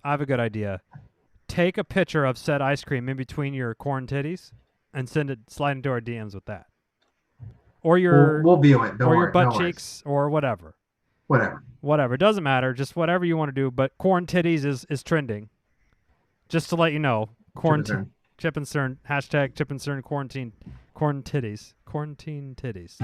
I have a good idea. Take a picture of said ice cream in between your corn titties and slide into our DMs with that. Or We'll view it. Don't or your worry. butt No worries. cheeks or whatever. Whatever. Whatever. It doesn't matter. Just whatever you want to do. But corn titties is trending. Just to let you know. Quarantine. Chip and Cern. Hashtag Chip and Cern quarantine. Corn titties. Quarantine titties.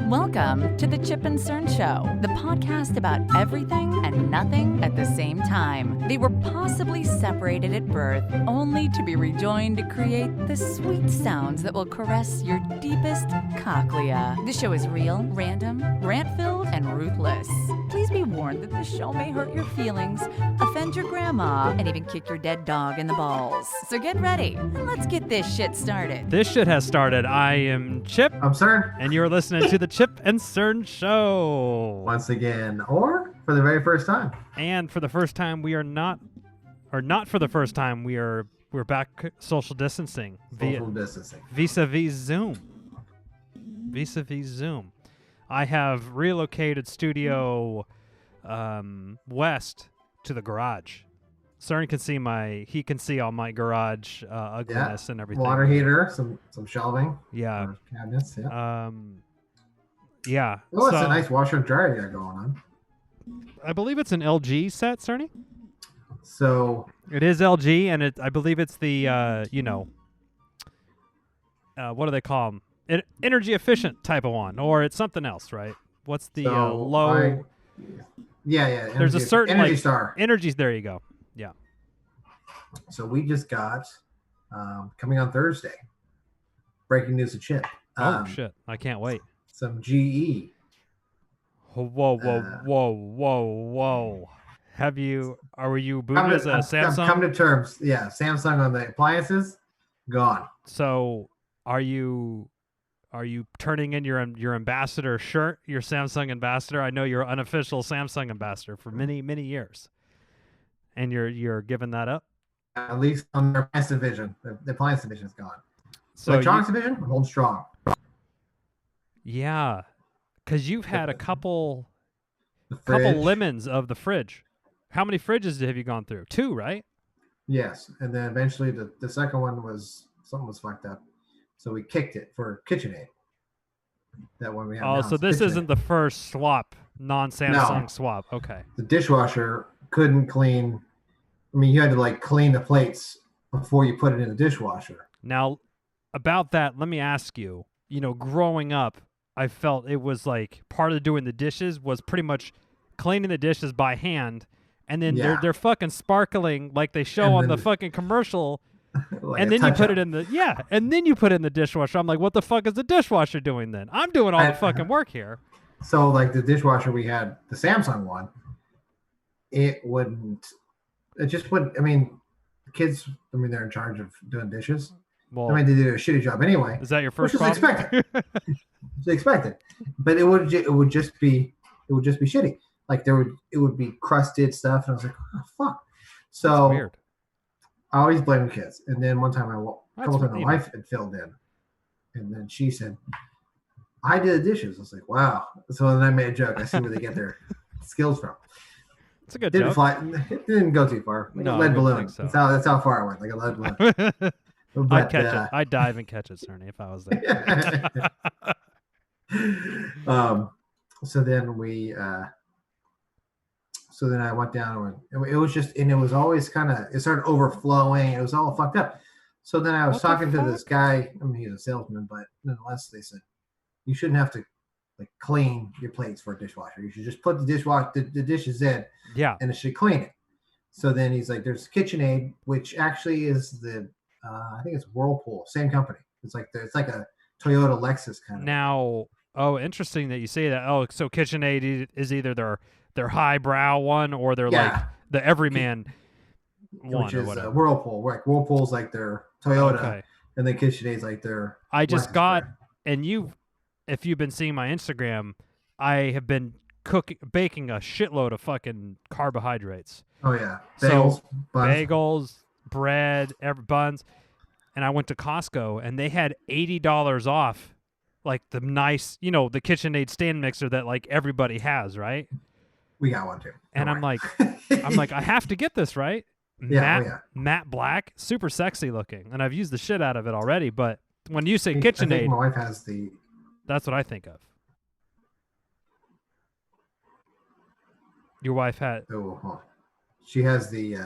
Welcome to the Chip and Cern Show, the podcast about everything and nothing at the same time. They were possibly separated at birth, only to be rejoined to create the sweet sounds that will caress your deepest cochlea. The show is real, random, rant-filled, and ruthless. Please be warned that this show may hurt your feelings, offend your grandma, and even kick your dead dog in the balls. So get ready, and let's get this shit started. This shit has started. I am Chip. I'm Cern. And you're listening to the Chip and Cern Show. Once again, or for the very first time. And for the first time, we are not for the first time, we're back social distancing. Vis-a-vis Zoom. Vis-a-vis Zoom. I have relocated studio west to the garage. Cern can see all my garage ugliness and everything. Water heater, some shelving. Yeah. Cabinets, yeah. Yeah. Oh, it's a nice washer and dryer you got going on. I believe it's an LG set, Cerny. So it is LG, and I believe it's the what do they call them? Energy efficient type of one, or it's something else, right? What's the low? Yeah. There's a certain Energy Star. Energies. There you go. Yeah. So we just got coming on Thursday. Breaking news to Chip. Oh shit! I can't wait. Some GE. Whoa! Are you booted as a Samsung? I've come to terms. Yeah, Samsung on the appliances, gone. So are you turning in your ambassador shirt, your Samsung ambassador? I know you're an unofficial Samsung ambassador for many years, and you're giving that up. At least on their appliance division, the appliance division is gone. So electronics division holds strong. Yeah, because you've had a couple lemons of the fridge. How many fridges have you gone through? 2, right? Yes, and then eventually the second one something was fucked up, so we kicked it for KitchenAid. That one we have. Oh, so this isn't the first swap, non-Samsung swap. Okay. The dishwasher couldn't clean. I mean, you had to clean the plates before you put it in the dishwasher. Now, about that, let me ask you. Growing up, I felt it was part of doing the dishes was pretty much cleaning the dishes by hand, and then they're fucking sparkling like they show on the fucking commercial, and then you put it in the dishwasher. I'm like, what the fuck is the dishwasher doing then? I'm doing all the fucking work here. So the dishwasher we had, the Samsung one, it just wouldn't. I mean, the kids. I mean, they're in charge of doing dishes. Well, I mean, they did a shitty job anyway. Is that your first problem? Expected. It's expected, but it would just be shitty. It would be crusted stuff, and I was like, oh fuck. So that's weird. I always blame the kids. And then one time my wife had filled in, and then she said, "I did the dishes." I was like, "Wow." So then I made a joke. I see where they get their skills from. It's a good joke. It didn't go too far. A lead balloon. So. That's how far I went. Like a lead balloon. But, I'd catch it. I'd dive and catch it, Cerny, if I was there. So then I went down and it was always it started overflowing. It was all fucked up. So then I was talking to this guy. I mean, he's a salesman, but nonetheless, they said you shouldn't have to clean your plates for a dishwasher. You should just put the dishes in, and it should clean it. So then he's like, "There's KitchenAid, which actually is I think it's Whirlpool, same company. It's like a Toyota Lexus kind of." Now, interesting that you say that. Oh, so KitchenAid is either their highbrow one or they're the everyman one, which is Whirlpool. Whirlpool's like their Toyota, and then KitchenAid's like their. I just got, and if you've been seeing my Instagram, I have been baking a shitload of fucking carbohydrates. Oh yeah, bagels, bread, buns, and I went to Costco and they had $80 off, the nice, the KitchenAid stand mixer that everybody has, right? We got one too. And I'm like, I have to get this, right? Yeah, Matte black, super sexy looking, and I've used the shit out of it already. But when you say I KitchenAid, think my wife has the. That's what I think of. Your wife had. Oh, she has the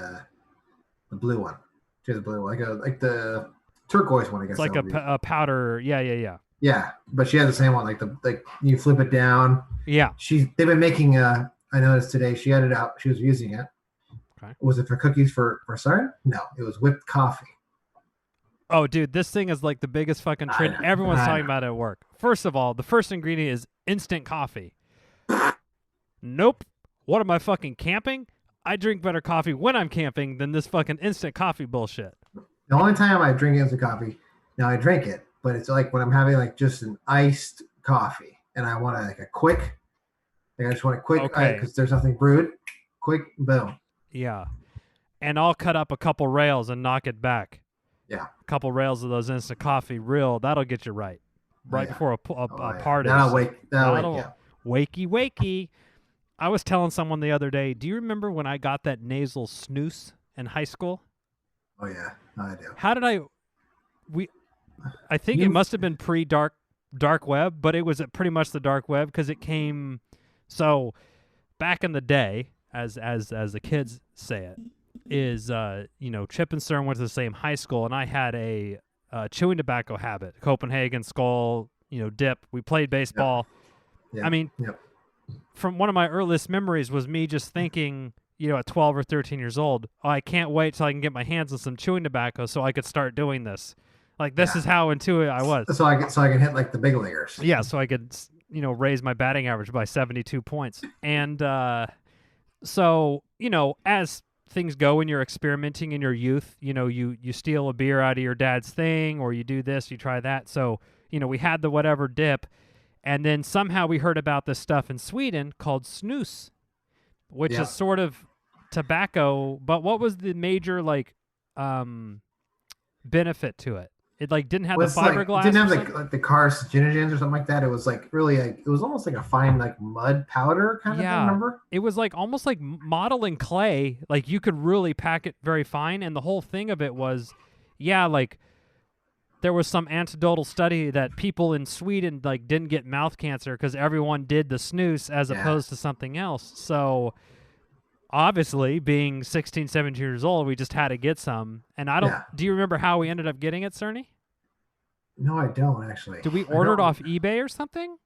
blue one. She has a blue one, like the turquoise one, I guess. It's like a powder. Yeah. Yeah, but she has the same one. Like you flip it down. Yeah. They've been making. I noticed today she had it out. She was using it. Okay. Was it for cookies for Sarn? No, it was whipped coffee. Oh, dude, this thing is like the biggest fucking trend. Everyone's talking about it at work. First of all, the first ingredient is instant coffee. Nope. What am I fucking camping? I drink better coffee when I'm camping than this fucking instant coffee bullshit. The only time I drink instant coffee, now I drink it, but it's like when I'm having like just an iced coffee and I want like a quick, I just want a quick, because there's nothing brewed, quick, boom. Yeah. And I'll cut up a couple rails and knock it back. Yeah. A couple rails of those instant coffee, that'll get you right. Before a party. That'll Wakey. I was telling someone the other day, do you remember when I got that nasal snooze in high school? Oh, yeah. I do. How did I think it must have been pre-dark web, but it was pretty much the dark web because it came. So back in the day, as the kids say it, is Chip and Cern went to the same high school, and I had a chewing tobacco habit. Copenhagen, Skull, dip. We played baseball. Yep. I mean, from one of my earliest memories was me just thinking, at 12 or 13 years old, I can't wait till I can get my hands on some chewing tobacco so I could start doing this. Like, this is how into it I was. So I can hit like the big leaguers. Yeah, so I could, raise my batting average by 72 points. And so, as things go when you're experimenting in your youth, you steal a beer out of your dad's thing, or you do this, you try that. So, we had the whatever dip, and then somehow we heard about this stuff in Sweden called snus, which is sort of tobacco. But what was the major benefit to it? It didn't have the fiberglass. It didn't have the carcinogens or something like that. It was really it was almost like a fine mud powder kind of thing. Remember? It was almost like modeling clay. Like you could really pack it very fine, and the whole thing of it was, there was some anecdotal study that people in Sweden didn't get mouth cancer because everyone did the snus as opposed to something else. So obviously, being 16, 17 years old, we just had to get some. And do you remember how we ended up getting it, Cerny? No, I don't actually. Did we order it off eBay or something?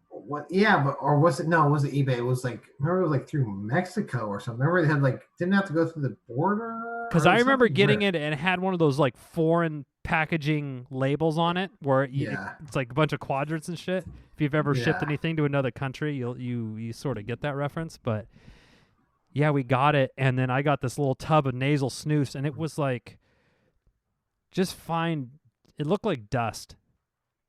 What? Yeah, or was it? No, it wasn't eBay. It was remember it was through Mexico or something. Remember they had didn't have to go through the border? Because I remember getting it and it had one of those foreign packaging labels on it where it's like a bunch of quadrants and shit. If you've ever shipped anything to another country, you sort of get that reference. But yeah, we got it, and then I got this little tub of nasal snus, and it was just fine. It looked like dust.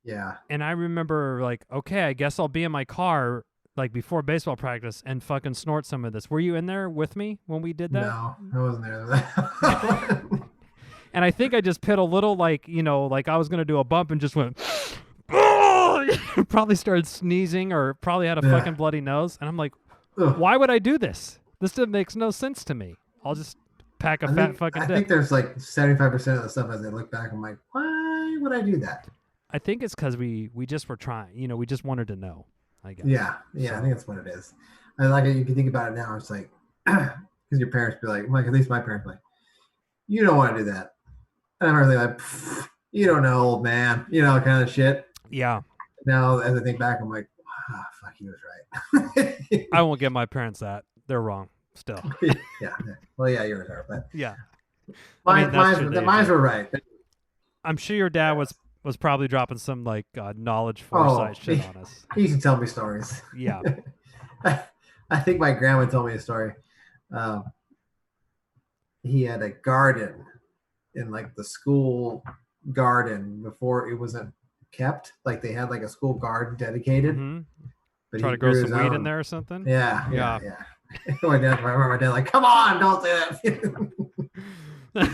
Yeah. And I remember okay, I guess I'll be in my car before baseball practice and fucking snort some of this. Were you in there with me when we did that? No, I wasn't there. And I think I just put a little I was going to do a bump and just went, oh! Probably started sneezing or probably had a fucking bloody nose. And I'm like, why would I do this? This makes no sense to me. I'll just pack a fat fucking dip. I think there's 75% of the stuff as I look back, I'm like, why would I do that? I think it's because we just were trying. We just wanted to know, I guess. Yeah, so. I think that's what it is. And you can think about it now, it's because your parents be at least my parents be you don't want to do that. And I'm really you don't know, old man, kind of shit. Yeah. Now, as I think back, I'm fuck, he was right. I won't give my parents that. They're wrong still. Yeah. Well, yeah, yours are, but yeah. Mine were right. I'm sure your dad was probably dropping some knowledge foresight shit on us. He used to tell me stories. Yeah. I think my grandma told me a story. He had a garden in the school garden before it wasn't kept. They had a school garden dedicated. Mm-hmm. But try to grow some weed in there or something. Yeah. My dad come on, don't do that.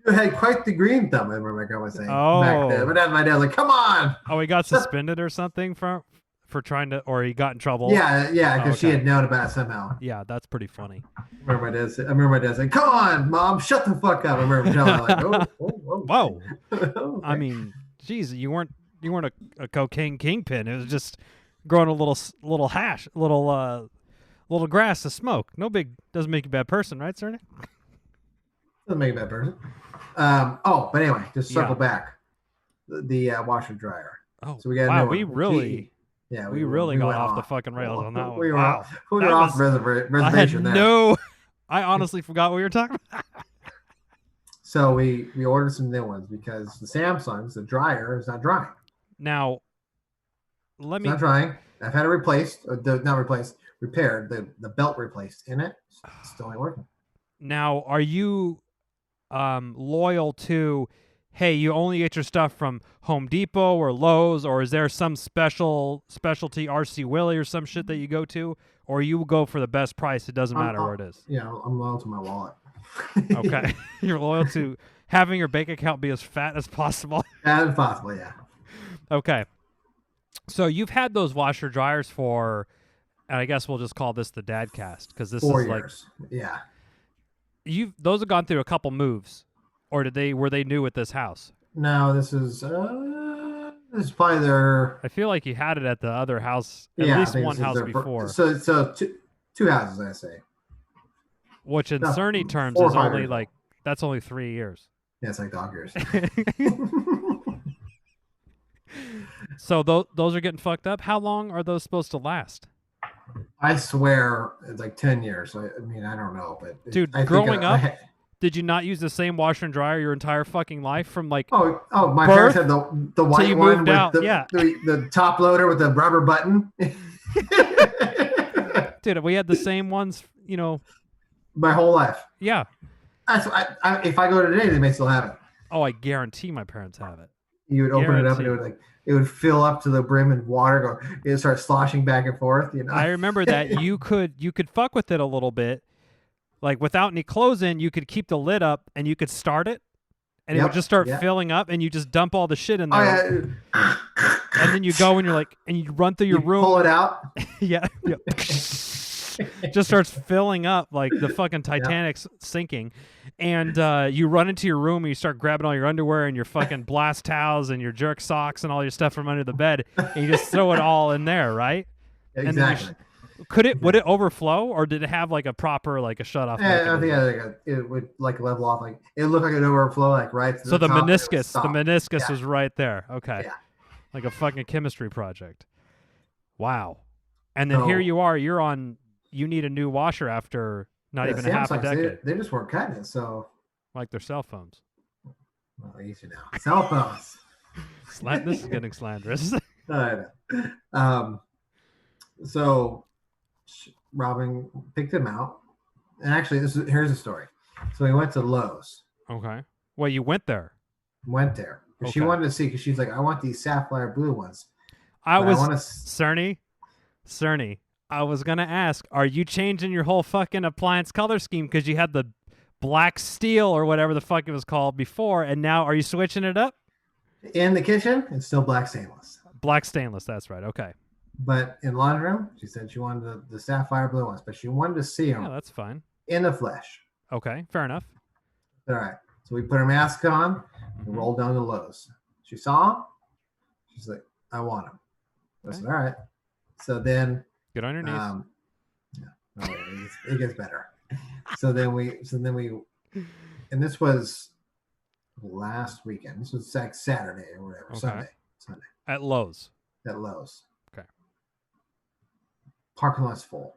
You had quite the green thumb. I remember my grandma saying. Oh, back then. My dad come on. Oh, he got suspended or something for for trying to, or he got in trouble? Yeah, because she okay. had known about it somehow. Yeah, that's pretty funny. I remember my dad saying, "Come on, Mom, shut the fuck up." I remember telling her, like, Whoa. Okay. I mean, geez, you weren't a cocaine kingpin. It was just growing a little hash, little grass to smoke. No big, doesn't make you a bad person, right, Cerny? Doesn't make a bad person. But anyway, just circle back. The washer dryer. Oh, so we got wow, we really got off the fucking rails on that one. We were wow. off reservation there. I honestly forgot what we were talking about. So we ordered some new ones because the Samsung's, the dryer is not drying. Now, It's not drying. I've had it replaced, repaired, the belt replaced in it. It's still ain't working. Now, are you loyal to, hey, you only get your stuff from Home Depot or Lowe's, or is there some specialty RC Willey or some shit that you go to, or you go for the best price? It doesn't matter where it is. Yeah, I'm loyal to my wallet. Okay. You're loyal to having your bank account be as fat as possible. As possible, yeah. Okay. So you've had those washer dryers for, and I guess we'll just call this the dad cast because this 4 is years. Yeah. Those have gone through a couple moves, or were they new at this house? No, this is probably their. I feel like you had it at the other house, at least one house before. So two houses, I say. Which in Cerny terms is only that's only 3 years. Yeah, it's like dog years. So those are getting fucked up. How long are those supposed to last? I swear it's like 10 years. I mean, I don't know, but dude, growing up, did you not use the same washer and dryer your entire fucking life from like? Oh, my parents had the white one with the top loader with the rubber button. Dude, we had the same ones, my whole life. Yeah. If I go today, they may still have it. Oh, I guarantee my parents have it. You would open it up and it would fill up to the brim and water it would start sloshing back and forth. I remember that you could fuck with it a little bit, like without any clothes in. You could keep the lid up and you could start it, and it would just start filling up, and you just dump all the shit in there. And then you go and you're like, and you run through your room, pull it out. Yeah. Just starts filling up like the fucking Titanic's sinking, and you run into your room and you start grabbing all your underwear and your fucking blast towels and your jerk socks and all your stuff from under the bed, and you just throw it all in there, right? Exactly. Would it overflow, or did it have like a proper a shut off? Yeah, I think it would level off, it looked like an overflow, right. So the meniscus was right there. Okay. Yeah. Like a fucking chemistry project. Wow. And then here you are. You need a new washer after not even a half a decade. They just weren't cutting it, so. Like their cell phones. Well, easy now. Cell phones. This is getting slanderous. I know. So Robin picked him out, and actually, here's the story. So we went to Lowe's. Okay. Well, you went there. Went there. Okay. She wanted to see, because she's like, I want these sapphire blue ones. Cerny. I was going to ask, are you changing your whole fucking appliance color scheme because you had the black steel or whatever the fuck it was called before, and now are you switching it up? In the kitchen, it's still black stainless. Black stainless, that's right. Okay. But in the laundry room, she said she wanted the sapphire blue ones, but she wanted to see them. Yeah, that's fine. In the flesh. Okay, fair enough. All right. So we put her mask on and rolled down to Lowe's. She saw them. She's like, I want them. I said, all right. So then. Get on your knees. It gets better. So then we, and this was last weekend. This was like Saturday or whatever. Okay. Sunday. At Lowe's. At Lowe's. Okay. Parking lot's full.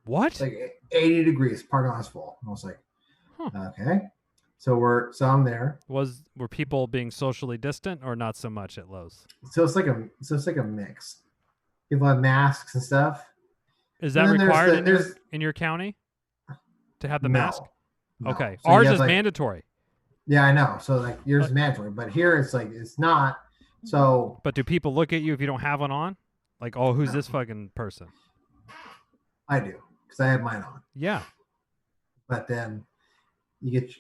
What? Like 80 degrees. Parking lot's full. I was like, okay. So I'm there. Were people being socially distant or not so much at Lowe's? So it's like a mix. People have masks and stuff. Is that required in your county to have the mask? No. Okay. So ours is mandatory. Yeah, I know. So yours is mandatory, but here it's not. So. But do people look at you if you don't have one on? Like, oh, who's this fucking person? I do, because I have mine on. Yeah. But then you get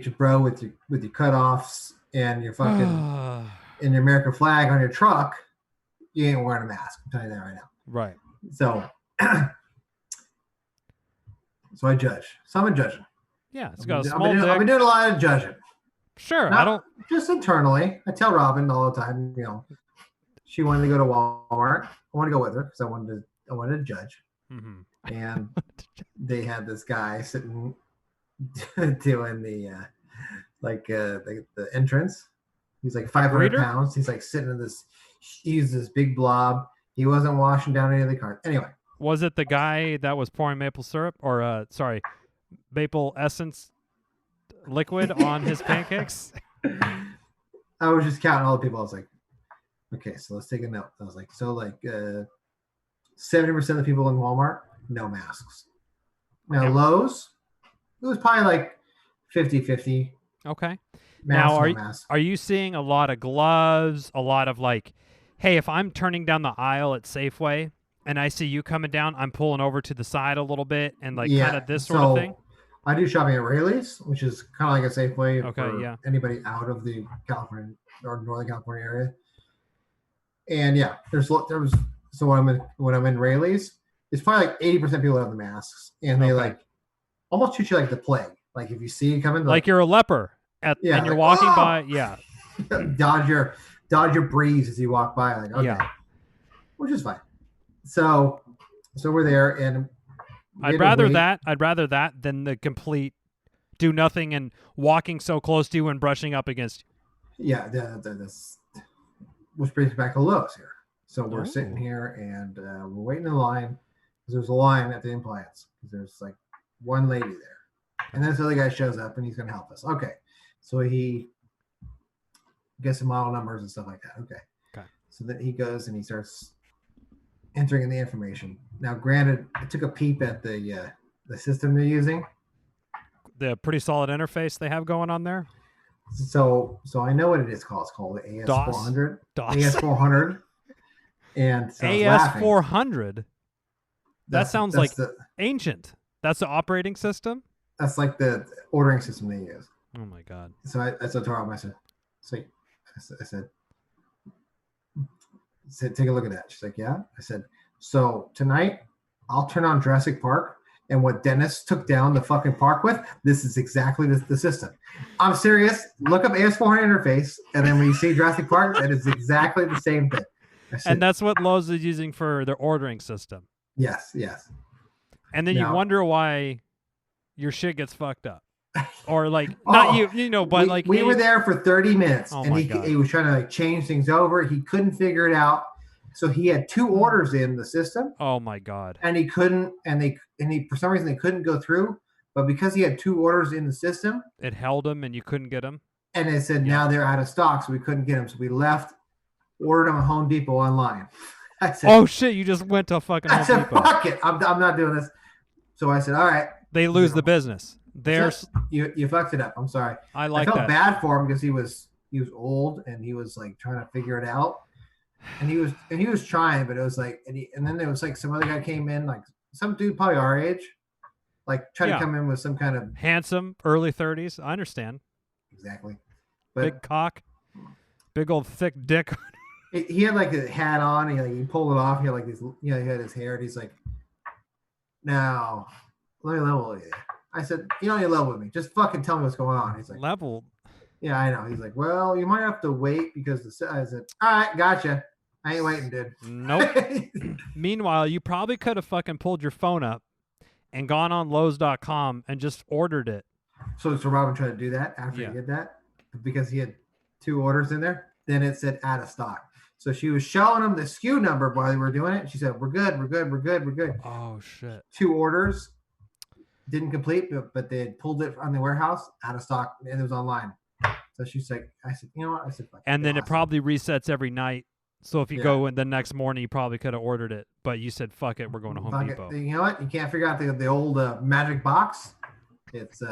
your bro with your cutoffs and your fucking and your American flag on your truck. you ain't wearing a mask. I'm telling you that right now. Right. So, so I judge. So I'm a judge. Yeah, it's got a small dick. I've been doing a lot of judging. Sure, Not I don't. Just internally. I tell Robin all the time. She wanted to go to Walmart. I want to go with her because I wanted to judge. Mm-hmm. And they had this guy sitting doing the entrance. He's like 500 pounds. He's like sitting in this. He's this big blob. He wasn't washing down any of the cards. Anyway, was it the guy that was pouring maple syrup or maple essence liquid on his pancakes? I was just counting all the people. I was like, okay, so let's take a note. I was like, 70% of the people in Walmart, no masks. Now, okay. Lowe's, it was probably like 50-50. Okay. Now, are you seeing a lot of gloves, a lot of like, hey, if I'm turning down the aisle at Safeway and I see you coming down, I'm pulling over to the side a little bit and like kind of this sort of thing? I do shopping at Rayleigh's, which is kind of like a Safeway for anybody out of the California or Northern California area. And yeah, so when I'm in Rayleigh's, it's probably like 80% of people have the masks, and they like almost treat you like the plague. Like if you see it coming, like you're a leper, and you're walking by, dodge your breeze as you walk by, like which is fine. So we're there, and I'd rather that than the complete do nothing and walking so close to you and brushing up against you. Yeah, that's which brings back to Lowe's here. So we're sitting here and we're waiting in line because there's a line at the appliance because there's like one lady there, and then this other guy shows up and he's going to help us. Okay, so he gets the model numbers and stuff like that. Okay. So then he goes and he starts entering in the information. Now, granted, I took a peep at the system they're using. The pretty solid interface they have going on there. So I know what it is called. It's called the AS400. AS400. And so AS400. That sounds like ancient. That's the operating system. That's like the ordering system they use. Oh my god. So I said to Rob, I said, take a look at that. She's like, yeah. I said, so tonight I'll turn on Jurassic Park, and what Dennis took down the fucking park with, this is exactly the system. I'm serious. Look up AS400 interface, and then when you see Jurassic Park, that is exactly the same thing. Said, and that's what Lowe's is using for their ordering system. Yes. And then you wonder why your shit gets fucked up. Or like, not you, but we were there for 30 minutes, and he was trying to like change things over. He couldn't figure it out. So he had 2 orders in the system. Oh my god! And he couldn't, and he for some reason they couldn't go through. But because he had 2 orders in the system, it held him, and you couldn't get them. And they said now they're out of stock, so we couldn't get them. So we left, ordered them at Home Depot online. I said, "Oh shit! You just went to fucking Home Depot." Fuck it, I'm not doing this. So I said, "All right." They lose the business. You fucked it up. I'm sorry. I felt bad for him because he was old and he was like trying to figure it out. And he was trying, but it was like, and then there was like some other guy came in, like some dude probably our age, like trying to come in with some kind of handsome early 30s. I understand. Exactly. But big cock, big old thick dick. He had like a hat on. He pulled it off. He had like this, he had his hair. And he's like, now let me level with you. I said, you don't need to level with me. Just fucking tell me what's going on. He's like, level. Yeah, I know. He's like, well, you might have to wait because I said, all right, gotcha. I ain't waiting, dude. Nope. Meanwhile, you probably could have fucking pulled your phone up and gone on Lowe's.com and just ordered it. So Robin tried to do that after he did that because he had 2 orders in there. Then it said out of stock. So she was showing him the SKU number while they were doing it. She said, we're good. Oh, shit. 2 orders. Didn't complete, but they had pulled it on the warehouse, out of stock, and it was online. So she's like, I said, you know what? I said, and then it probably resets every night. So if you go in the next morning, you probably could have ordered it, but you said, fuck it, we're going to Home Depot. You know what? You can't figure out the old magic box. It's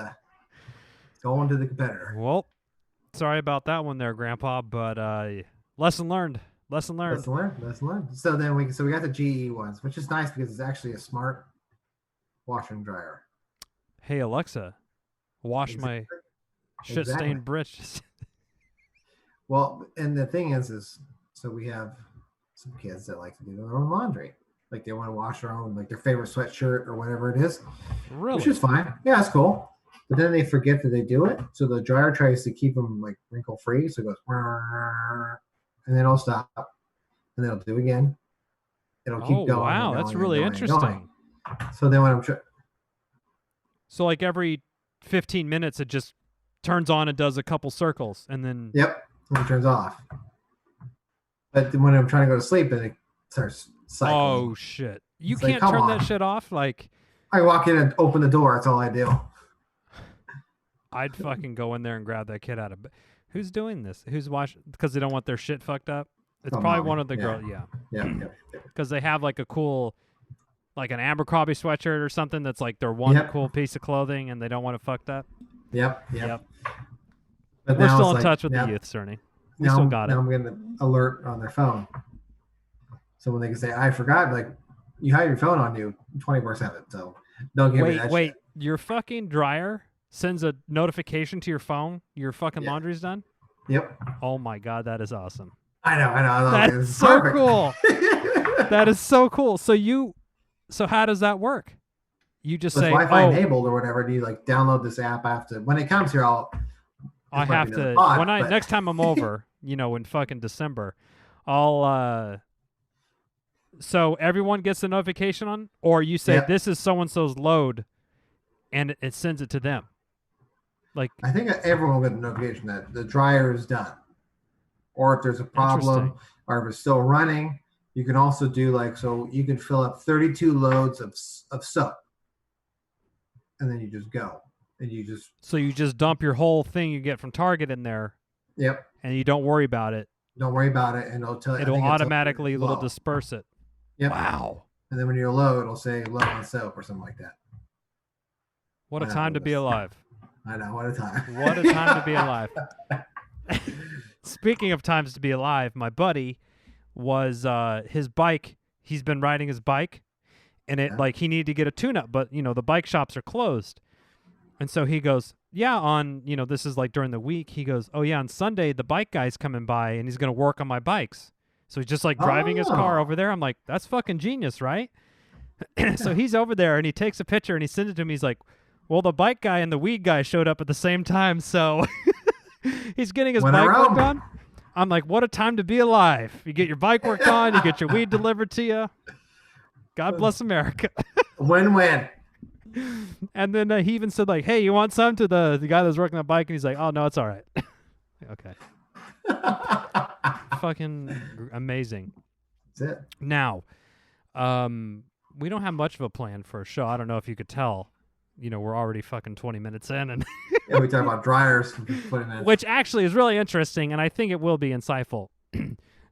going to the competitor. Well, sorry about that one there, Grandpa, but lesson learned. Lesson learned. So then we got the GE ones, which is nice because it's actually a smart washer and dryer. Hey, Alexa, wash my shit-stained britches. Well, and the thing is so we have some kids that like to do their own laundry. Like they want to wash their own, like their favorite sweatshirt or whatever it is. Really? Which is fine. Yeah, it's cool. But then they forget that they do it. So the dryer tries to keep them like wrinkle free. So it goes, and then it'll stop. And then it'll do it again. It'll keep going. Wow, that's really interesting. So then when I'm so like every 15 minutes, it just turns on and does a couple circles, and then yep, and it turns off. But when I'm trying to go to sleep, then it starts cycling. Oh shit! You can't turn that shit off. Like I walk in and open the door. That's all I do. I'd fucking go in there and grab that kid out of bed. Who's doing this? Who's watching? Because they don't want their shit fucked up. It's probably one of the girls. Yeah. Because they have like a cool, like an Abercrombie sweatshirt or something that's like their one cool piece of clothing, and they don't want it fucked up. Yep. But we're still in touch with the youth, Cerny. We still got it. Now I'm getting an alert on their phone. So when they can say, I forgot, like, you have your phone on you 24/7. So don't give me that shit. Your fucking dryer sends a notification to your phone your fucking laundry's done? Yep. Oh my God, that is awesome. I know. That's so cool. That is so cool. So how does that work? You just say Wi-Fi enabled or whatever. Do you like download this app? I have to, when it comes here, I have to, next time I'm over, in fucking December, I'll, so everyone gets the notification on, or you say, this is so-and-so's load, and it sends it to them. Like, I think everyone will get a notification that the dryer is done. Or if there's a problem, or if it's still running, you can also do so you can fill up 32 loads of soap. And then you just go. And So you just dump your whole thing you get from Target in there. Yep. And you don't worry about it. Don't worry about it, and it'll tell you. It'll automatically disperse it. Yep. Wow. And then when you're low, it'll say low on soap or something like that. What a time to be alive. I know, what a time. What a time to be alive. Speaking of times to be alive, my buddy was his bike. He's been riding his bike, and he needed to get a tune-up, but the bike shops are closed. And so he goes, on this is like during the week. He goes, on Sunday the bike guy's coming by and he's gonna work on my bikes. So he's just like driving his car over there. I'm like, that's fucking genius, right? So he's over there and he takes a picture and he sends it to me. He's like, well, the bike guy and the weed guy showed up at the same time, so he's getting his bike worked on. I'm like, what a time to be alive. You get your bike worked on, you get your weed delivered to you. God bless America. Win-win. And then he even said, like, hey, you want some to the guy that was working the bike? And he's like, oh, no, it's all right. Okay. Fucking amazing. That's it. Now, we don't have much of a plan for a show. I don't know if you could tell. We're already fucking 20 minutes in. And we talk about dryers for 20 minutes. Which actually is really interesting, and I think it will be insightful.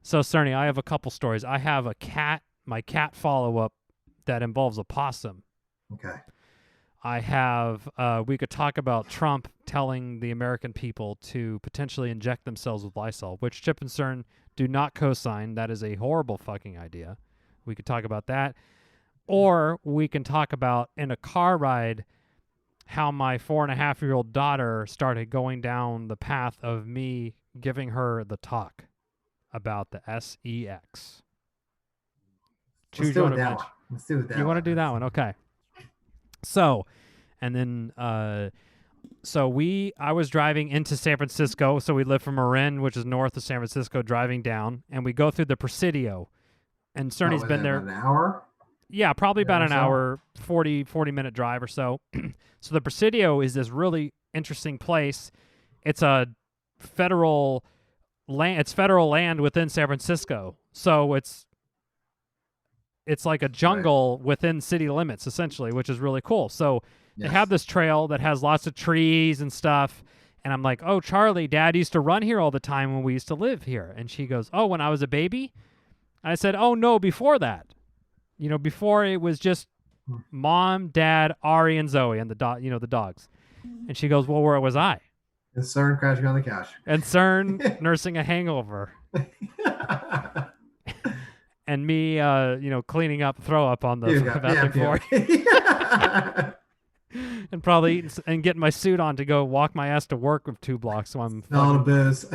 So, Cerny, I have a couple stories. I have my cat follow-up that involves a possum. Okay. I have, we could talk about Trump telling the American people to potentially inject themselves with Lysol, which Chip and Cern do not co-sign. That is a horrible fucking idea. We could talk about that. Or we can talk about, in a car ride, how my 4.5-year-old daughter started going down the path of me giving her the talk about the SEX. Choose your own adventure. Let's do that. You want to do that one? Okay. So, and then, I was driving into San Francisco. So we live from Marin, which is north of San Francisco, driving down, and we go through the Presidio. And Cerny's been there. An hour? Yeah, probably about an hour, 40-minute drive or so. So the Presidio is this really interesting place. It's a federal land within San Francisco. So it's like a jungle within city limits, essentially, which is really cool. So they have this trail that has lots of trees and stuff. And I'm like, oh, Charlie, Dad used to run here all the time when we used to live here. And she goes, oh, when I was a baby? I said, oh, no, before that. Before it was just Mom, Dad, Ari, and Zoe, and the dogs. And she goes, well, where was I? And Cern crashing on the couch. And Cern nursing a hangover. And me, cleaning up throw up on the bathroom floor. And probably and getting my suit on to go walk my ass to work with 2 blocks. So I'm all the biz.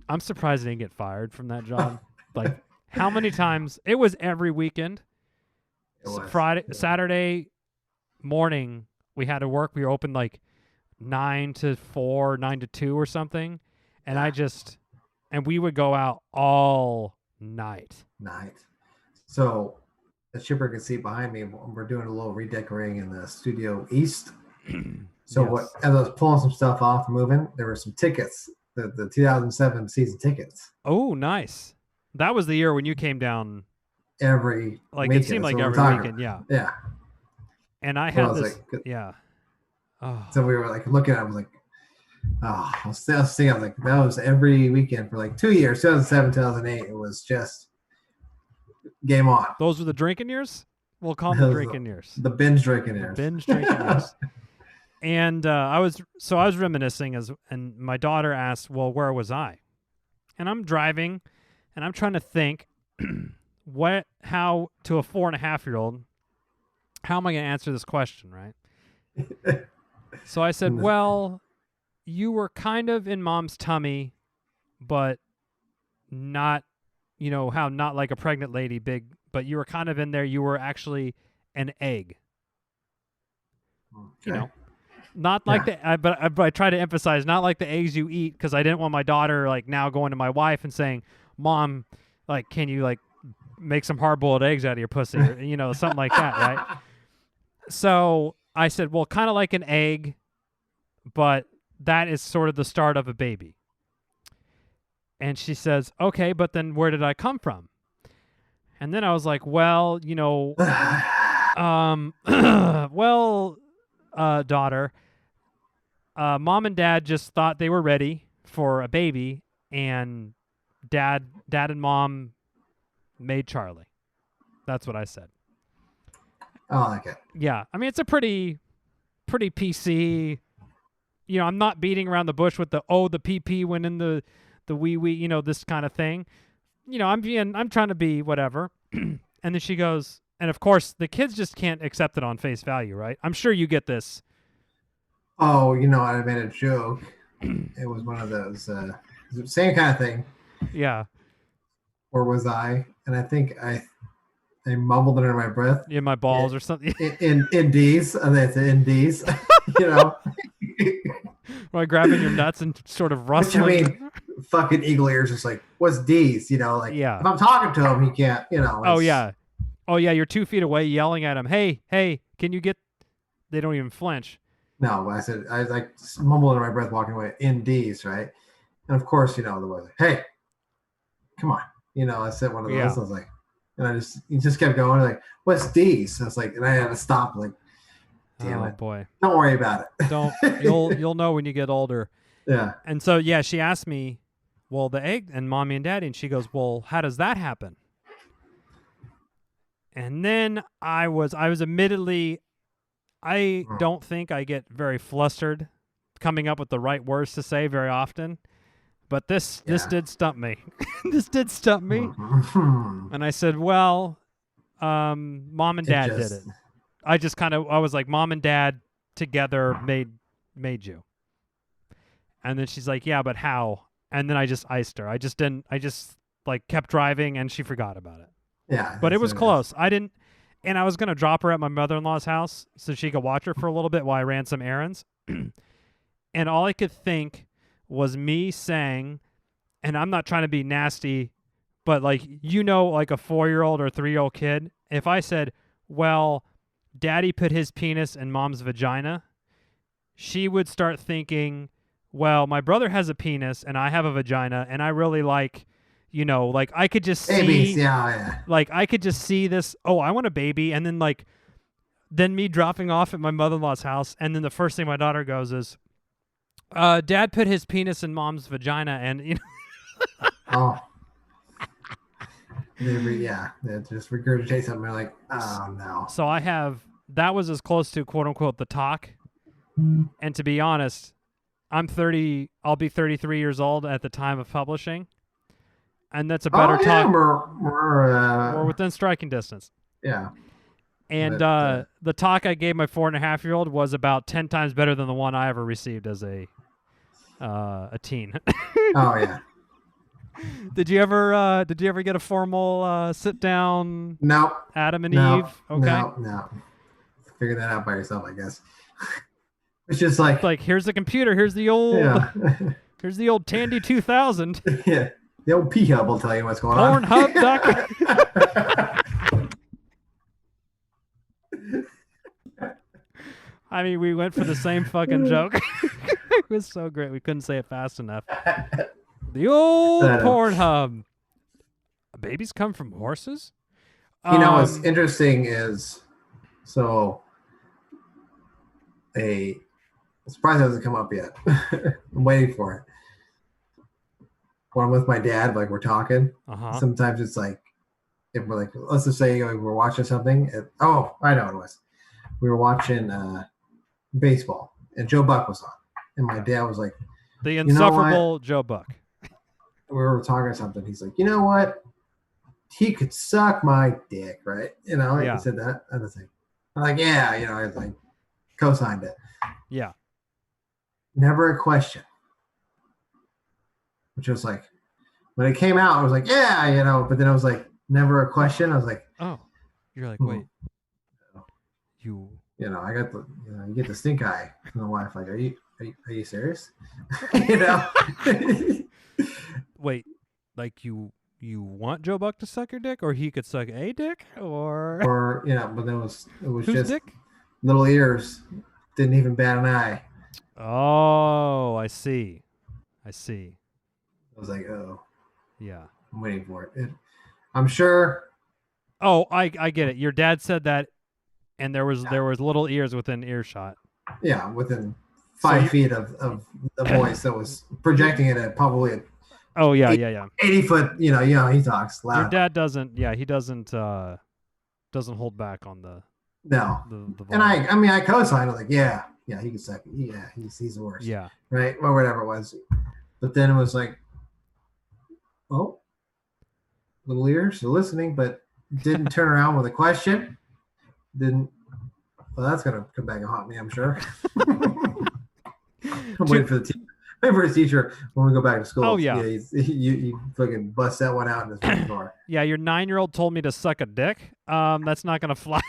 I'm surprised I didn't get fired from that job. Like, how many times it was every weekend. It was. Friday, Yeah. Saturday morning, we had to work. We were open like 9 to 4, 9 to 2 or something. And and we would go out all night. So the shipper can see behind me. We're doing a little redecorating in the studio east. So Yes. as I was pulling some stuff off, moving, there were some tickets, the 2007 season tickets. Oh, nice. That was the year when you came down. Every Like weekend. it seemed like So every weekend, yeah. Yeah. And I So had I was this, like, yeah. Oh. So we were like looking at it, I was like, I was thinking, I was like, that was every weekend for like 2 years, 2007, 2008. It was just game on. Those were the drinking years? We'll call them the Those drinking years. The binge drinking years. Binge drinking years. And I was reminiscing and my daughter asked, well, where was I? And I'm driving and I'm trying to think how to a 4.5-year-old, how am I going to answer this question, right? So I said, well, you were kind of in mom's tummy, but not, not like a pregnant lady big, but you were kind of in there. You were actually an egg, Okay. Not like but I try to emphasize not like the eggs you eat, because I didn't want my daughter like now going to my wife and saying, Mom, like, can you like make some hard-boiled eggs out of your pussy, or, something like that, right? So I said, well, kind of like an egg, but that is sort of the start of a baby. And she says, okay, but then where did I come from? And then I was like, well, daughter, mom and dad just thought they were ready for a baby, and dad and mom made Charlie. That's what I said. I like it. Yeah. I mean, it's a pretty PC, I'm not beating around the bush with the PP went in the wee, this kind of thing. I'm trying to be whatever. And then she goes, and of course the kids just can't accept it on face value, right? I'm sure you get this. Oh, I made a joke. It was one of those same kind of thing. Yeah. Or was I? And I think I mumbled under my breath. In my balls or something. In D's, and that's in D's. Like grabbing your nuts and sort of rustling. Which, I mean, fucking eagle ears is like, what's D's? Like, yeah. If I'm talking to him, he can't. Oh yeah. You're 2 feet away yelling at him. Hey, can you get? They don't even flinch. No, I said I was like mumbled under my breath, walking away in D's, right? And of course, the boy's like, hey, come on. I said one of those. Yeah. I was like, and he just kept going, like, what's D's? I was like, and I had to stop, like, damn it. Boy. Don't worry about it. Don't. You'll know when you get older. Yeah. And so, she asked me, well, the egg and mommy and daddy, and she goes, well, how does that happen? And then I was admittedly, I don't think I get very flustered coming up with the right words to say very often, but this did stump me. This did stump me. And I said, well, mom and dad did it. I was like, mom and dad together made you. And then she's like, yeah, but how? And then I just iced her. I just like kept driving and she forgot about it. Yeah. But it was close. And I was going to drop her at my mother-in-law's house so she could watch her for a little bit while I ran some errands. And all I could think was me saying, and I'm not trying to be nasty, but like, like a 4-year-old or 3-year-old kid, if I said, well, daddy put his penis in mom's vagina, she would start thinking, well, my brother has a penis and I have a vagina and I really like, like I could just see, babies, yeah. Like I could just see this, oh, I want a baby. And then me dropping off at my mother-in-law's house. And then the first thing my daughter goes is, dad put his penis in mom's vagina. And, Oh. They just regurgitate something. They're like, oh, no. So that was as close to quote unquote the talk. And to be honest, I'll be 33 years old at the time of publishing. And that's a better talk. We're within striking distance. Yeah. And the talk I gave my 4.5-year-old was about 10 times better than the one I ever received as a teen. Oh, yeah. Did you ever get a formal sit down? No. Adam and No. Eve. Okay. No. Figure that out by yourself, I guess. It's just like here's the computer. Here's the old. Yeah. Here's the old Tandy 2000. Yeah. The old P-Hub will tell you what's going on. Pornhub.com. I mean, we went for the same fucking joke. It was so great. We couldn't say it fast enough. The old Pornhub. Babies come from horses? You know, what's interesting is, I'm surprised it hasn't come up yet. I'm waiting for it. When I'm with my dad, like we're talking, sometimes it's like, if we're like, let's just say like, we're watching something. I know what it was. We were watching baseball, and Joe Buck was on. And my dad was like, the insufferable Joe Buck. We were talking something. He's like, you know what? He could suck my dick, right? You know, he said that other thing. I'm like, yeah, you know, I like co-signed it. Yeah. Never a question. Which was like, when it came out, I was like, yeah, you know, but then I was like, never a question. I was like, oh, you're like, wait, you know, I got the, you know, you get the stink eye from the wife. Like, are you serious? You know? Wait, like you want Joe Buck to suck your dick, or he could suck a dick, or you know, but then it was whose just dick? Little ears, didn't even bat an eye. Oh, I see. I was like, oh, yeah, I'm waiting for it. I'm sure. Oh, I get it. Your dad said that, and there was little ears within earshot. Yeah, within 5 feet of the voice that was projecting it at probably. Oh yeah, 80 foot. You know, he talks loud. Your dad doesn't. Yeah, he doesn't hold back on the. No. The and I co-signed it, like, yeah, he can suck it. Yeah, he's the worst. Yeah. Right? Or whatever it was. But then it was like, oh, little ears, so listening, but didn't turn around with a question. Well, that's gonna come back and haunt me, I'm sure. I'm waiting for his teacher when we go back to school. Oh yeah, you fucking bust that one out in his door. Yeah, your 9-year-old told me to suck a dick. That's not gonna fly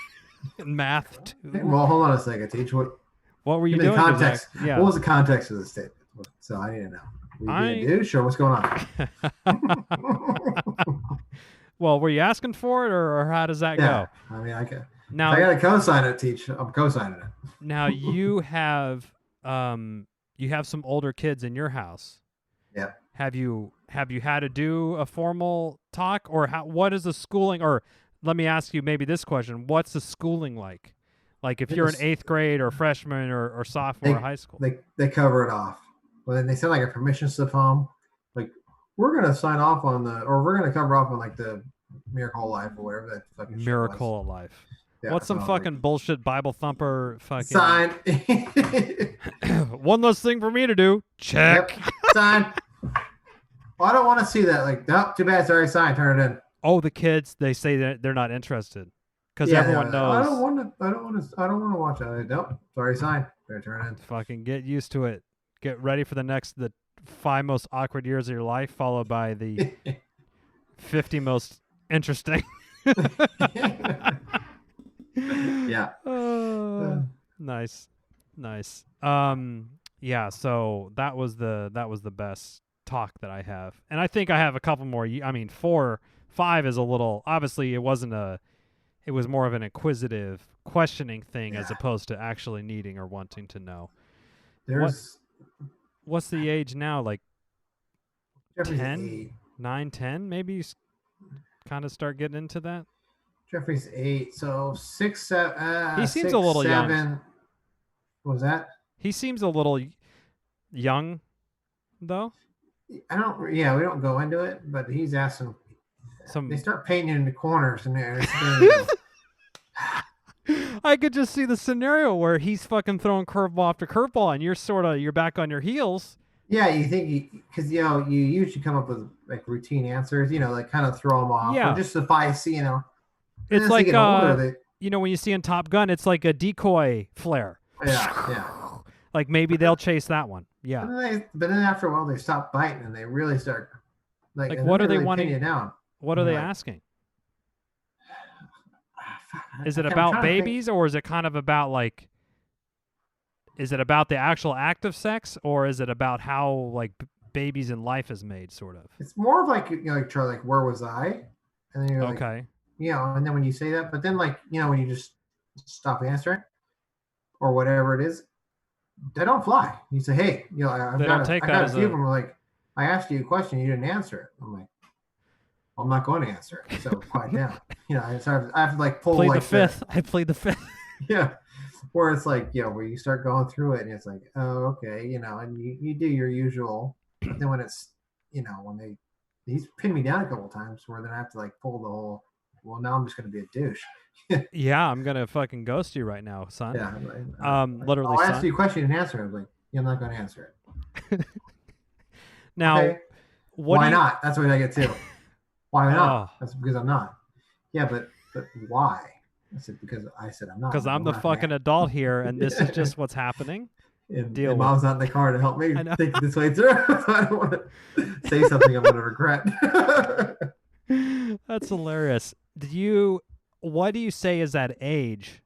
in math too. Well, hold on a second, Teach. What were you doing? Context. Yeah. What was the context of the statement? So I need to know. What you do? Sure. What's going on? Well, were you asking for it, or how does that go? I mean, I can. Now I got to co-sign it, Teach. I'm co-signing it. Now you have some older kids in your house. Yeah. Have you had to do a formal talk, or what is the schooling? Or let me ask you maybe this question: what's the schooling like? Like if you're in 8th grade or freshman or sophomore high school, they cover it off. Well, then they send like a permission slip home, like we're gonna sign off on we're gonna cover off on like the Miracle of Life or whatever that fucking Miracle of Life. Yeah, what's some fucking bullshit Bible thumper fucking sign? One less thing for me to do. Check. Yep. Sign. Well, I don't want to see that. Like, no, too bad. It's already signed. Turn it in. Oh, the kids, they say that they're not interested because everyone knows. I don't want to watch that. Nope, it's already signed. Better turn it in. Fucking get used to it. Get ready for the 5 most awkward years of your life, followed by the 50 most interesting. Yeah. Nice. Yeah. So that was the best talk that I have, and I think I have a couple more. I mean, 5 is a little. Obviously, it was more of an inquisitive, questioning thing as opposed to actually needing or wanting to know. What's the age now? Like 10, 9, 10? Maybe you kind of start getting into that. Jeffrey's 8, so 6, 7. He seems 6, a little 7. young. What was that? He seems a little young, though. We don't go into it, but he's asking. They start painting in the corners and there. I could just see the scenario where he's fucking throwing curveball after curveball, and you're back on your heels. Yeah, you think because you usually come up with like routine answers, like kind of throw them off, or just suffice, It's like when you see in Top Gun, it's like a decoy flare. Yeah. Like maybe they'll chase that one. Yeah. But then after a while, they stop biting and they really start Like what are they really wanting? pin you down. What are they Like, asking? Is I it can't- I'm about trying to think. babies, or is it kind of about like? Is it about the actual act of sex, or is it about how like babies in life is made, sort of? It's more of like, like Charlie, like, where was I? And then you're like, Okay. and then when you say that, but then like, when you just stop answering or whatever it is, they don't fly. You say, hey, I've They got don't take I that got a as few a- of them like, I asked you a question, you didn't answer it. I'm like, well, I'm not going to answer it. So quiet down. I have to like pull Plead like the fifth. I plead the fifth. yeah. Where it's like, where you start going through it and it's like, oh, okay, and you do your usual, but then when it's, when he's pinned me down a couple of times where then I have to like pull the whole, well, now I'm just going to be a douche. Yeah, I'm gonna fucking ghost you right now, son. Yeah. Literally, I'll son. ask you a question and answer it. I was like, I'm not going to answer it. Now, Okay. Why not? That's what I get too. Why not? That's because I'm not. Yeah, but why? I said, because I said I'm not. Because I'm the fucking adult here, and this is just what's happening. And Deal with mom's not in the car to help me I know. think this way through. So I don't want to say something I'm going to regret. That's hilarious. What do you say is that age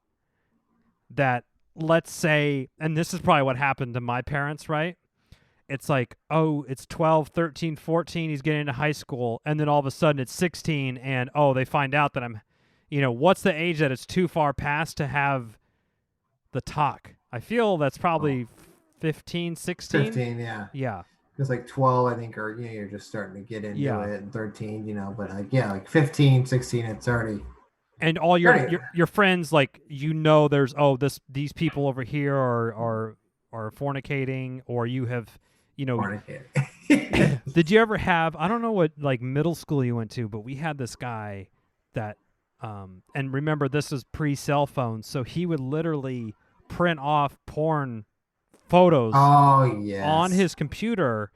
that, let's say, and this is probably what happened to my parents, right? It's like, oh, it's 12, 13, 14, he's getting into high school, and then all of a sudden it's 16, and they find out that I'm, what's the age that it's too far past to have the talk? I feel that's probably 15, 16. 15, yeah. Yeah. Because like 12, I think, or you're just starting to get into Yeah. it, and 13, but like 15, 16, it's already. And all your Right. your friends, like, there's these people over here are fornicating, or you have, fornicating. did you ever have, I don't know what like middle school you went to, but we had this guy that and remember, this is pre-cell phones, so he would literally print off porn photos Oh, yes. on his computer,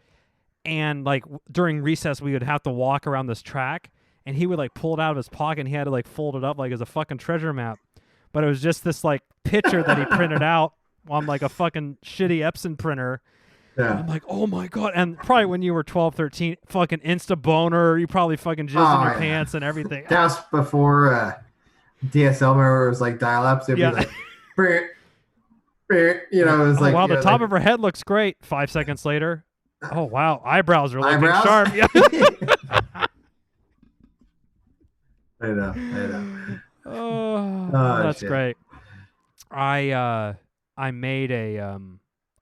and like during recess we would have to walk around this track, and he would like pull it out of his pocket, and he had to like fold it up like as a fucking treasure map, but it was just this like picture that he printed out on like a fucking shitty Epson printer. Yeah. I'm like, oh my god. And probably when you were 12, 13, fucking insta boner, you probably fucking jizzed in your pants and everything. That was before DSL, remember, it was like dial-ups. It'd Yeah. be like, "Brr, brr," it was like, wow, the top like, of her head looks great. 5 seconds later, oh wow, eyebrows are looking eyebrows? sharp. Yeah. I know. Oh, Oh, that's shit. great. I made a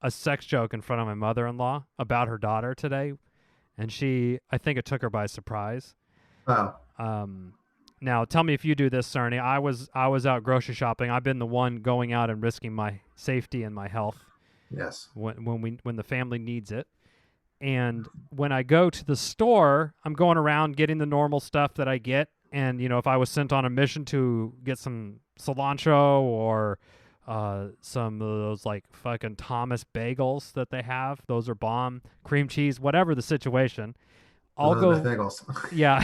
sex joke in front of my mother-in-law about her daughter today, and I think it took her by surprise. Oh, Now tell me if you do this, Cerny. I was out grocery shopping. I've been the one going out and risking my safety and my health yes. when the family needs it. And when I go to the store, I'm going around getting the normal stuff that I get. And, if I was sent on a mission to get some cilantro or some of those like fucking Thomas bagels that they have, those are bomb, cream cheese, whatever the situation, I'll Those are go, the bagels. yeah,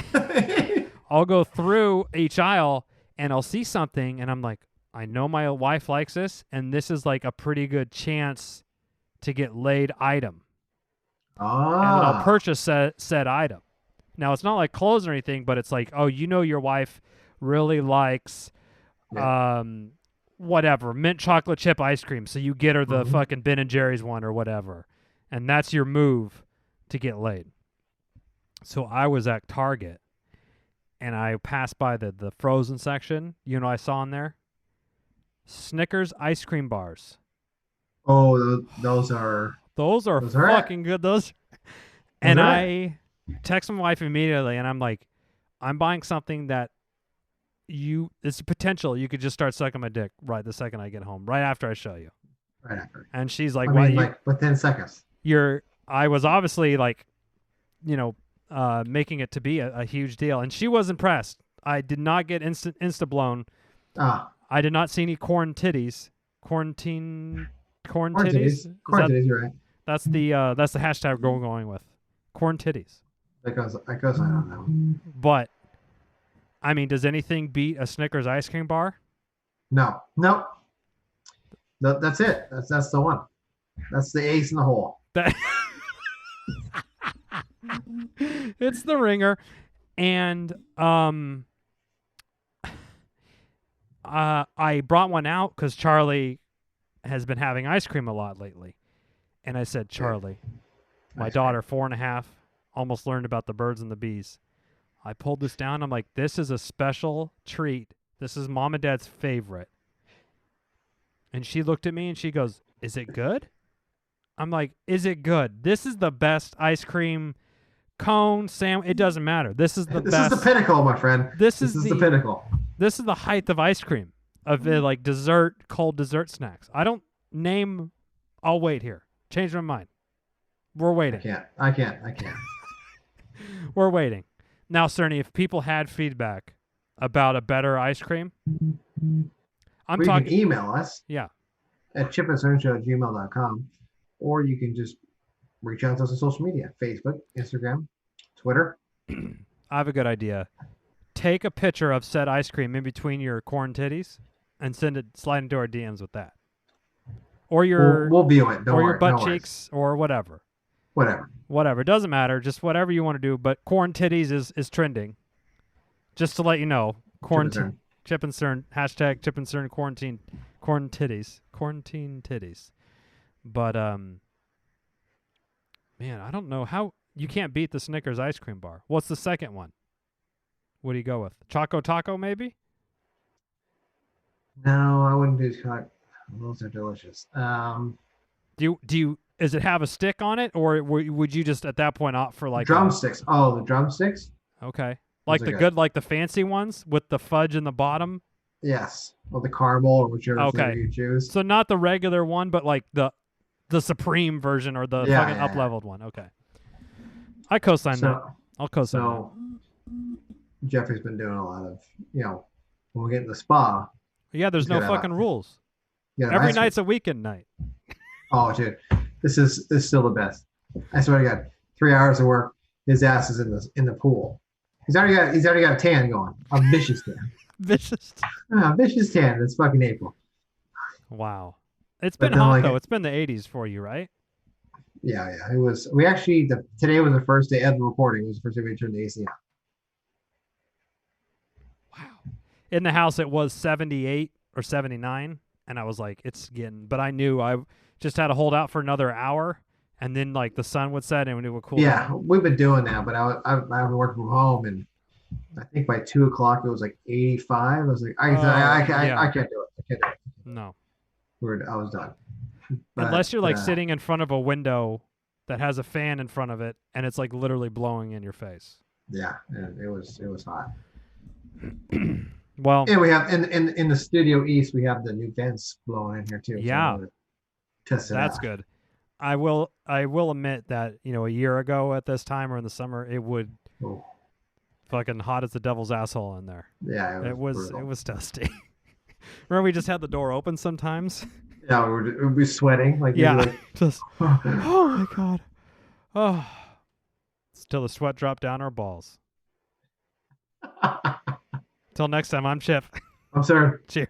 I'll go through each aisle and I'll see something and I'm like, I know my wife likes this, and this is like a pretty good chance to get laid item. And then I'll purchase said item. Now, it's not like clothes or anything, but it's like, oh, your wife really likes whatever, mint chocolate chip ice cream, so you get her the fucking Ben & Jerry's one or whatever. And that's your move to get laid. So I was at Target, and I passed by the frozen section. You know what I saw in there? Snickers ice cream bars. Oh, those are. Those are Those are fucking good. And are I text my wife immediately, and I'm like, I'm buying something that it's potential. You could just start sucking my dick right the second I get home, right after I show you. Right after. And she's like, I "Why? mean, like within seconds. I was obviously like, making it to be a huge deal." And she was impressed. I did not get insta blown. Ah, I did not see any corn titties. Corn titties. corn Is titties. Corn that- titties, you're right. That's the hashtag we're going with. Corn titties. That goes. I don't know. But I mean, does anything beat a Snickers ice cream bar? No. That's it. That's the one. That's the ace in the hole. That It's the ringer. And I brought one out because Charlie has been having ice cream a lot lately. And I said, Charlie, my daughter, 4.5, almost learned about the birds and the bees. I pulled this down. I'm like, this is a special treat. This is Mom and Dad's favorite. And she looked at me and she goes, is it good? I'm like, is it good? This is the best ice cream cone, sandwich. It doesn't matter. This is the best. This is the pinnacle, my friend. This is the pinnacle. This is the height of ice cream, of like dessert, cold dessert snacks. I'll wait here. Change my mind. We're waiting. I can't. We're waiting. Now, Cerny, if people had feedback about a better ice cream, You can email us. Yeah. At chipandcernshow@gmail.com, or you can just reach out to us on social media: Facebook, Instagram, Twitter. I have a good idea. Take a picture of said ice cream in between your corn titties and slide into our DMs with that. Or your we'll view it. Or your butt cheeks or whatever. Whatever. It doesn't matter. Just whatever you want to do. But corn titties is trending. Just to let you know. Chip and Cern. Hashtag Chip and Cern quarantine. Corn titties. Quarantine titties. But, man, I don't know how. You can't beat the Snickers ice cream bar. What's the second one? What do you go with? Choco Taco, maybe? No, I wouldn't do chocolate. Those are delicious. Do you? Does it have a stick on it, or would you just at that point opt for like drumsticks? The drumsticks. Okay, like the good, like the fancy ones with the fudge in the bottom. Yes, or the caramel, or whichever you choose. So not the regular one, but like the supreme version or the fucking up-leveled one. Okay, I co-sign that. I'll co-sign that. Jeffrey's been doing a lot of, when we get in the spa. Yeah, there's no fucking rules. Yeah, every night's a weekend night. Oh, dude, this is still the best. I swear to God, 3 hours of work, his ass is in the pool. He's already got a tan going, a vicious tan. Vicious tan. It's fucking April. Wow, it's been hot though. It's been the 80s for you, right? Yeah. It was. We actually today was the first day of the recording. It was the first day we turned the AC on. Wow. In the house, it was 78 or 79, and I was like, it's getting. But I knew I just had to hold out for another hour, and then like the sun would set and it would cool down. Yeah, we've been doing that, but I've been working from home, and I think by 2 o'clock it was like 85. I was like, I can't do it. No. I was done. But, unless you're like sitting in front of a window that has a fan in front of it, and it's like literally blowing in your face. Yeah, it was hot. Well, and we have in the studio east, we have the new vents blowing in here too. Yeah, so that's good. I will admit that a year ago at this time or in the summer, it would fucking hot as the devil's asshole in there. Yeah, it was dusty. Remember, we just had the door open sometimes. Yeah, we'd be sweating just oh my god, till the sweat dropped down our balls. Till next time, I'm Chip. I'm sorry. Cheers.